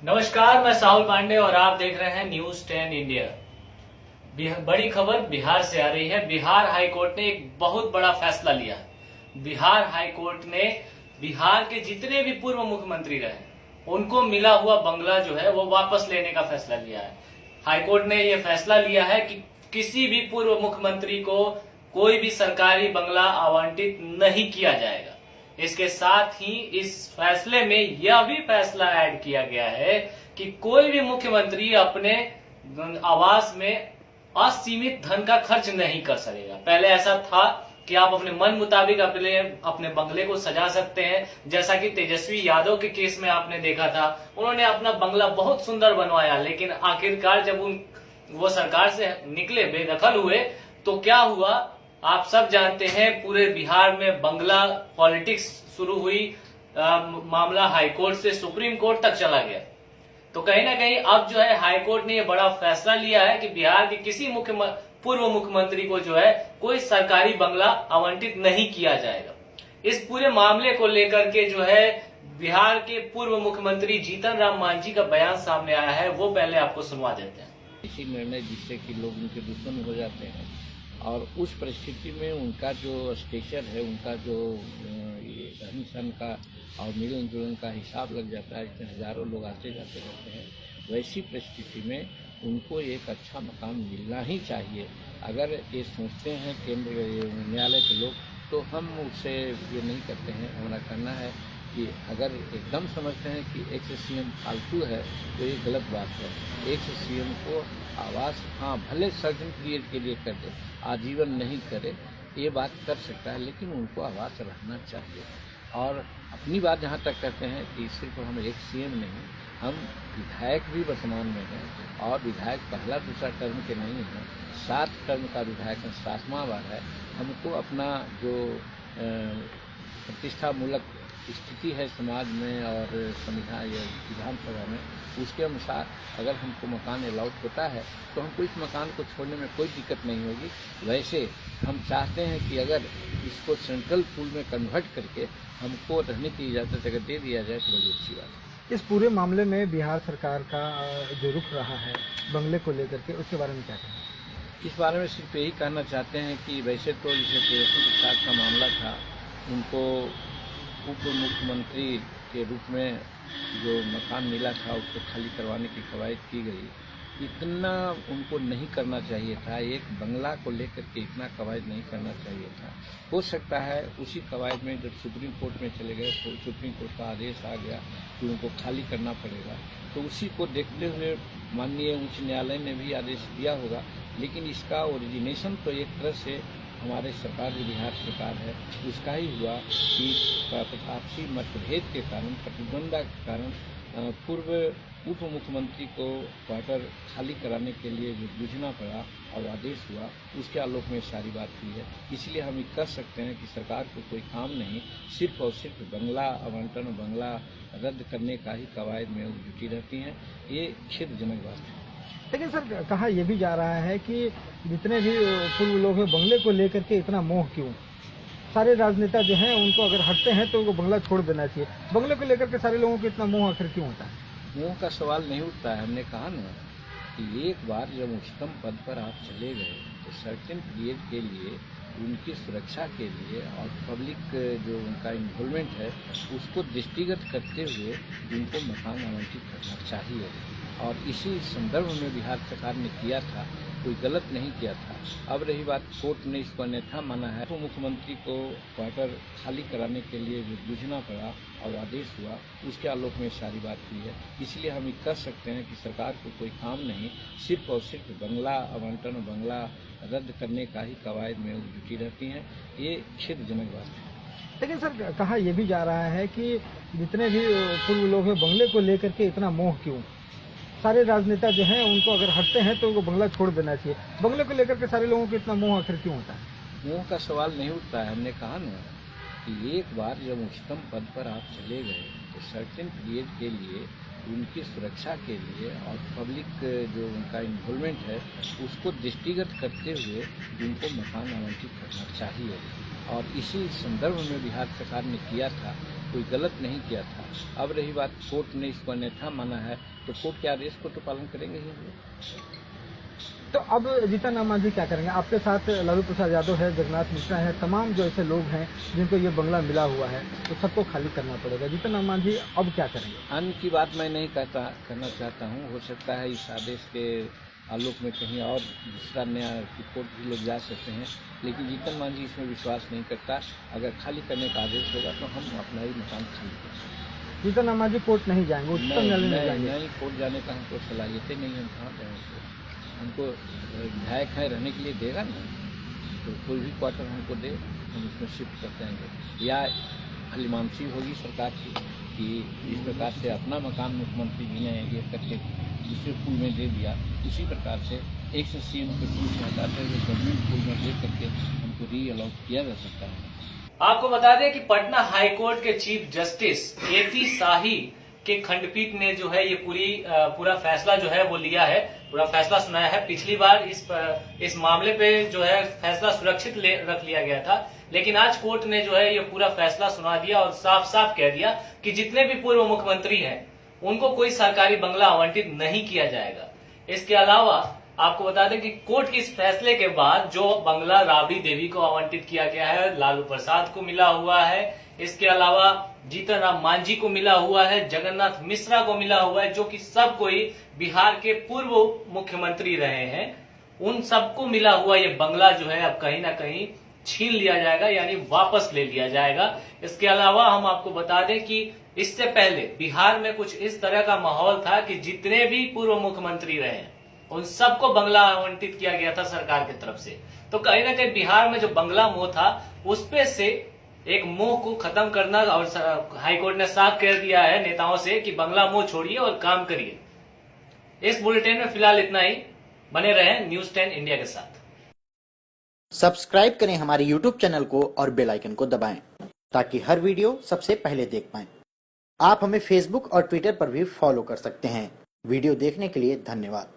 नमस्कार, मैं साहुल पांडे और आप देख रहे हैं न्यूज 10 इंडिया। बड़ी खबर बिहार से आ रही है। बिहार हाई कोर्ट ने एक बहुत बड़ा फैसला लिया है। बिहार हाई कोर्ट ने बिहार के जितने भी पूर्व मुख्यमंत्री रहे उनको मिला हुआ बंगला जो है वो वापस लेने का फैसला लिया है। हाई कोर्ट ने यह फैसला लिया है कि किसी भी पूर्व मुख्यमंत्री को कोई भी सरकारी बंगला आवंटित नहीं किया जाएगा। इसके साथ ही इस फैसले में यह भी फैसला ऐड किया गया है कि कोई भी मुख्यमंत्री अपने आवास में असीमित धन का खर्च नहीं कर सकेगा। पहले ऐसा था कि आप अपने मन मुताबिक अपने बंगले को सजा सकते हैं, जैसा कि तेजस्वी यादव के केस में आपने देखा था। उन्होंने अपना बंगला बहुत सुंदर बनवाया, लेकिन आखिरकार जब वो सरकार से निकले, बेदखल हुए, तो क्या हुआ आप सब जानते हैं। पूरे बिहार में बंगला पॉलिटिक्स शुरू हुई। मामला हाई कोर्ट से सुप्रीम कोर्ट तक चला गया। तो कहीं ना कहीं अब जो है हाई कोर्ट ने यह बड़ा फैसला लिया है कि बिहार के किसी पूर्व मुख्यमंत्री को जो है कोई सरकारी बंगला आवंटित नहीं किया जाएगा। इस पूरे मामले को लेकर के जो है बिहार के पूर्व मुख्यमंत्री जीतन राम मांझी का बयान सामने आया है, वो पहले आपको सुनवा देते हैं। इसी निर्णय जिससे कि लोग उनके दुश्मन हो जाते हैं और उस परिस्थिति में उनका जो स्टेचर है, उनका जो रहन सहन का और मिलन जुलन का हिसाब लग जाता है, इसमें हजारों लोग आते जाते रहते हैं। वैसी परिस्थिति में उनको एक अच्छा मकान मिलना ही चाहिए। अगर ये सोचते हैं केंद्र न्यायालय के लोग, तो हम उससे ये नहीं करते हैं। हमारा कहना है कि अगर एकदम समझते हैं कि एक्स सीएम फालतू है तो ये गलत बात है। एक्स सीएम को आवास भले सर्जन पीरियड के लिए कर दे, आजीवन नहीं करे, ये बात कर सकता है, लेकिन उनको आवास रहना चाहिए। और अपनी बात जहाँ तक करते हैं कि सिर्फ हम एक सीएम नहीं, हम विधायक भी वर्तमान में हैं और विधायक पहला दूसरा टर्म के नहीं हैं, 7 टर्म का विधायक 7वां बार है। हमको अपना जो प्रतिष्ठामूलक स्थिति है समाज में और संविधान या विधानसभा में, उसके अनुसार अगर हमको मकान अलाउट होता है तो हमको इस मकान को छोड़ने में कोई दिक्कत नहीं होगी। वैसे हम चाहते हैं कि अगर इसको सेंट्रल पूल में कन्वर्ट करके हमको रहने की इजाज़त अगर दे दिया जाए तो बड़ी अच्छी बात है। इस पूरे मामले में बिहार सरकार का जो रुख रहा है बंगले को लेकर के, उसके बारे में क्या कहें? इस बारे में सिर्फ यही कहना चाहते हैं कि वैसे तो जैसे तेजस्वी प्रसाद का मामला था, उनको उप मुख्यमंत्री के रूप में जो मकान मिला था उसको खाली करवाने की कवायद की गई। इतना उनको नहीं करना चाहिए था। एक बंगला को लेकर के इतना कवायद नहीं करना चाहिए था। हो सकता है उसी कवायद में जब सुप्रीम कोर्ट में चले गए तो सुप्रीम कोर्ट का आदेश आ गया कि उनको खाली करना पड़ेगा, तो उसी को देखते हुए माननीय उच्च न्यायालय ने भी आदेश दिया होगा। लेकिन इसका ओरिजिनेशन तो एक तरह से हमारे सरकार जो बिहार सरकार है उसका ही हुआ कि आपसी मतभेद के कारण, प्रतिद्वंद्विता के कारण पूर्व उप मुख्यमंत्री को क्वार्टर खाली कराने के लिए जो जूझना पड़ा और आदेश हुआ, उसके आलोक में सारी बात हुई है। इसलिए हम ये कह सकते हैं कि सरकार को कोई काम नहीं, सिर्फ और सिर्फ बंगला आवंटन, बंगला रद्द करने का ही कवायद में जुटी रहती हैं। ये खेदजनक बात है। लेकिन सर, कहा यह भी जा रहा है कि जितने भी पूर्व लोग हैं बंगले को लेकर के इतना मोह क्यों? सारे राजनेता जो हैं उनको अगर हटते हैं तो उनको बंगला छोड़ देना चाहिए। बंगले को लेकर के सारे लोगों को इतना मोह आखिर क्यों होता है? मोह का सवाल नहीं उठता है। हमने कहा ना कि एक बार जब उच्चतम पद पर आप चले गए तो सर्टेन पीरियड के लिए उनकी सुरक्षा के लिए और पब्लिक जो उनका इन्वॉल्वमेंट है उसको दृष्टिगत करते हुए उनको मकान आवंटित करना चाहिए। और इसी संदर्भ में बिहार सरकार ने किया था, कोई गलत नहीं किया था। अब रही बात, कोर्ट ने इसको अन्यथा माना है। तो मुख्यमंत्री को क्वार्टर खाली कराने के लिए जो जूझना पड़ा और आदेश हुआ, उसके आलोक में सारी बात हुई है। इसलिए हम ये कह सकते हैं कि सरकार को कोई काम नहीं, सिर्फ और सिर्फ बंगला आवंटन, बंगला रद्द करने का ही कवायद में जुटी रहती हैं। ये खेदजनक बात है। लेकिन सर, कहा यह भी जा रहा है कि जितने भी पूर्व लोग हैं बंगले को लेकर के इतना मोह क्यों? सारे राजनेता जो हैं उनको अगर हटते हैं तो उनको बंगला छोड़ देना चाहिए। बंगले को लेकर के सारे लोगों को इतना मोह आखिर क्यों होता है? मोह का सवाल नहीं उठता है। हमने कहा ना कि एक बार जब उच्चतम पद पर आप चले गए तो सर्टेन पीरियड के लिए उनकी सुरक्षा के लिए और पब्लिक जो उनका इन्वॉल्वमेंट है उसको दृष्टिगत करते हुए उनको मकान आवंटित करना चाहिए। और इसी संदर्भ में बिहार सरकार ने किया था, कोई गलत नहीं किया था। अब रही बात कोर्ट ने इसको अन्यथा माना है, तो कोर्ट के आदेश को तो पालन करेंगे ही हम लोग। तो अब जीतन राम मांझी क्या करेंगे? आपके साथ लालू प्रसाद यादव है, जगन्नाथ मिश्रा है, तमाम जो ऐसे लोग हैं जिनको ये बंगला मिला हुआ है, तो सबको खाली करना पड़ेगा। जीतन राम मांझी अब क्या करेंगे? अन्न की बात मैं नहीं करना चाहता हूँ। हो सकता है इस आदेश के आलोक में कहीं और दूसरा नया रिपोर्ट भी लोग जा सकते हैं, लेकिन जीतन मांझी इसमें विश्वास नहीं करता। अगर खाली करने का आदेश होगा तो हम अपना ही मकान खाली करेंगे। जीतन राम मांझी कोर्ट नहीं जाएंगे, उच्चतम न्यायालय में जाएंगे? नहीं, कोर्ट जाने का हमको सलाहियतें नहीं, हम कहाँ जाएंगे। हमको विधायक है, रहने के लिए देगा ना, तो कोई भी क्वार्टर हमको दे, हम उसमें शिफ्ट कर जाएंगे। या हलीमानसी होगी सरकार की कि जिस प्रकार से अपना मकान मुख्यमंत्री जी ने ये करके दूसरे पुल में दे दिया, उसी प्रकार से एक से सीएम के पुल से हटाते हुए गवर्नमेंट पुल में दे करके हमको रीअलाउट किया जा सकता है। आपको बता दें कि पटना हाईकोर्ट के चीफ जस्टिस केती शाही के खंडपीठ ने जो है ये पूरा फैसला जो है वो लिया है, पूरा फैसला सुनाया है। पिछली बार इस मामले पे जो है फैसला सुरक्षित रख लिया गया था, लेकिन आज कोर्ट ने जो है ये पूरा फैसला सुना दिया और साफ साफ कह दिया कि जितने भी पूर्व मुख्यमंत्री हैं उनको कोई सरकारी बंगला आवंटित नहीं किया जाएगा। इसके अलावा आपको बता दें कि कोर्ट के इस फैसले के बाद जो बंगला राबड़ी देवी को आवंटित किया गया है, लालू प्रसाद को मिला हुआ है, इसके अलावा जीतन राम मांझी को मिला हुआ है, जगन्नाथ मिश्रा को मिला हुआ है, जो कि सब कोई बिहार के पूर्व मुख्यमंत्री रहे हैं, उन सबको मिला हुआ ये बंगला जो है अब कहीं ना कहीं छीन लिया जाएगा, यानी वापस ले लिया जाएगा। इसके अलावा हम आपको बता दें कि इससे पहले बिहार में कुछ इस तरह का माहौल था कि जितने भी पूर्व मुख्यमंत्री रहे हैं उन सबको बंगला आवंटित किया गया था सरकार की तरफ से। तो कहीं ना कहीं बिहार में जो बंगला मोह था उस पे से एक मोह को खत्म करना, और हाईकोर्ट ने साफ कह दिया है नेताओं से कि बंगला मोह छोड़िए और काम करिए। इस बुलेटिन में फिलहाल इतना ही। बने रहें न्यूज़ 10 इंडिया के साथ। सब्सक्राइब करें हमारे YouTube चैनल को और बेल आइकन को दबाएं ताकि हर वीडियो सबसे पहले देख पाएं। आप हमें Facebook और Twitter पर भी फॉलो कर सकते हैं। वीडियो देखने के लिए धन्यवाद।